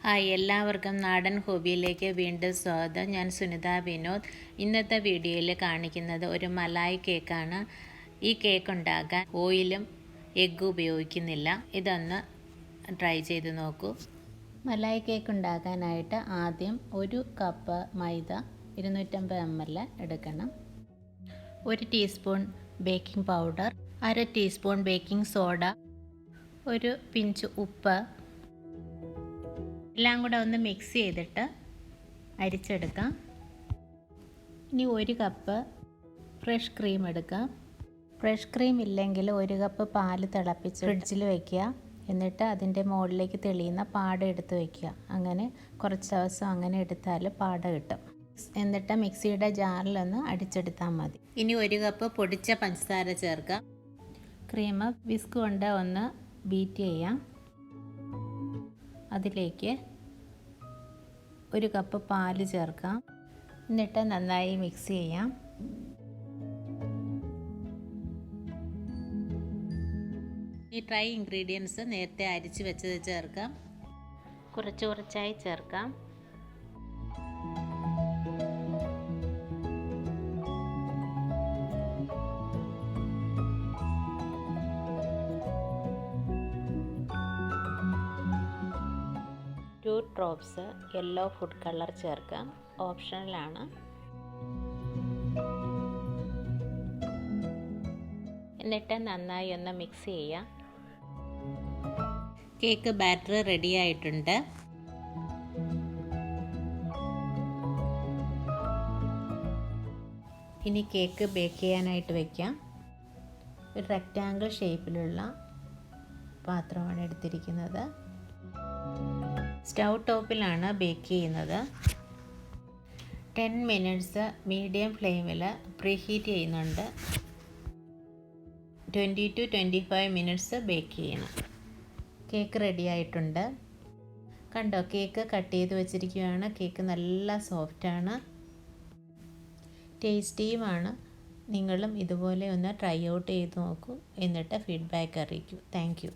Hi, എല്ലാവർക്കും നാടൻ ഹോബിയിലേക്ക് വീണ്ടും സ്വാഗതം. ഞാൻ സുനിത വിനോദ്. ഇന്നത്തെ വീഡിയോയിൽ കാണിക്കുന്നത് ഒരു മലായ് കേക്കാണ്. ഈ കേക്ക് ഉണ്ടാക്കാൻ ഓയിലും എഗ്ഗും ഉപയോഗിക്കുന്നില്ല. ഇതൊന്ന് ട്രൈ ചെയ്ത് നോക്കൂ. മലായ് കേക്ക് ഉണ്ടാക്കാനായിട്ട് ആദ്യം 1 കപ്പ് മൈദ 250 ml എടുക്കണം. 1 teaspoon baking powder, 1/2 teaspoon baking soda, ഒരു പിഞ്ച് ഉപ്പ് എല്ലാം കൂടെ ഒന്ന് മിക്സ് ചെയ്തിട്ട് അരിച്ചെടുക്കാം. ഇനി 1 കപ്പ് ഫ്രഷ് ക്രീം എടുക്കാം. ഫ്രഷ് ക്രീം ഇല്ലെങ്കിൽ 1 കപ്പ് പാൽ തിളപ്പിച്ച് ഫ്രിഡ്ജിൽ വയ്ക്കുക. എന്നിട്ട് അതിൻ്റെ മുകളിലേക്ക് തെളിയുന്ന പാട എടുത്ത് വയ്ക്കുക. അങ്ങനെ കുറച്ച് ദിവസം അങ്ങനെ എടുത്താൽ പാട കിട്ടും. എന്നിട്ട് മിക്സിയുടെ ജാറിലൊന്ന് അടിച്ചെടുത്താൽ മതി. ഇനി 1 കപ്പ് പൊടിച്ച പഞ്ചസാര ചേർക്കാം. ക്രീം വിസ്ക് കൊണ്ട് ഒന്ന് ബീറ്റ് ചെയ്യാം. അതിലേക്ക് 1 കപ്പ് പാല് ചേർക്കാം. എന്നിട്ട് നന്നായി മിക്സ് ചെയ്യാം. ഈ ഡ്രൈ ഇൻഗ്രീഡിയൻസ് നേരത്തെ അരിച്ച് വെച്ചത് ചേർക്കാം. കുറച്ച് കുറച്ചായി ചേർക്കാം. Two drops yellow food colour ചേർക്കാം. ഓപ്ഷണലാണ്. എന്നിട്ട് നന്നായി ഒന്ന് മിക്സ് ചെയ്യാം. കേക്ക് ബാറ്റർ റെഡി ആയിട്ടുണ്ട്. ഇനി കേക്ക് ബേക്ക് ചെയ്യാനായിട്ട് വയ്ക്കാം. ഒരു റെക്റ്റാങ്കിൾ ഷേപ്പിലുള്ള പാത്രമാണ് എടുത്തിരിക്കുന്നത്. സ്റ്റൗ ടോപ്പിലാണ് ബേക്ക് ചെയ്യുന്നത്. 10 മിനിറ്റ്സ് മീഡിയം ഫ്ലെയിമിൽ പ്രീഹീറ്റ് ചെയ്യുന്നുണ്ട്. 20 to 25 മിനിറ്റ്സ് ബേക്ക് ചെയ്യണം. കേക്ക് റെഡി ആയിട്ടുണ്ട്. കണ്ടോ, കേക്ക് കട്ട് ചെയ്ത് വെച്ചിരിക്കുകയാണ്. കേക്ക് നല്ല സോഫ്റ്റാണ്, ടേസ്റ്റിയുമാണ്. നിങ്ങളും ഇതുപോലെ ഒന്ന് ട്രൈ ഔട്ട് ചെയ്ത് നോക്കൂ. എന്നിട്ട് ഫീഡ്ബാക്ക് അറിയിക്കൂ. Thank you.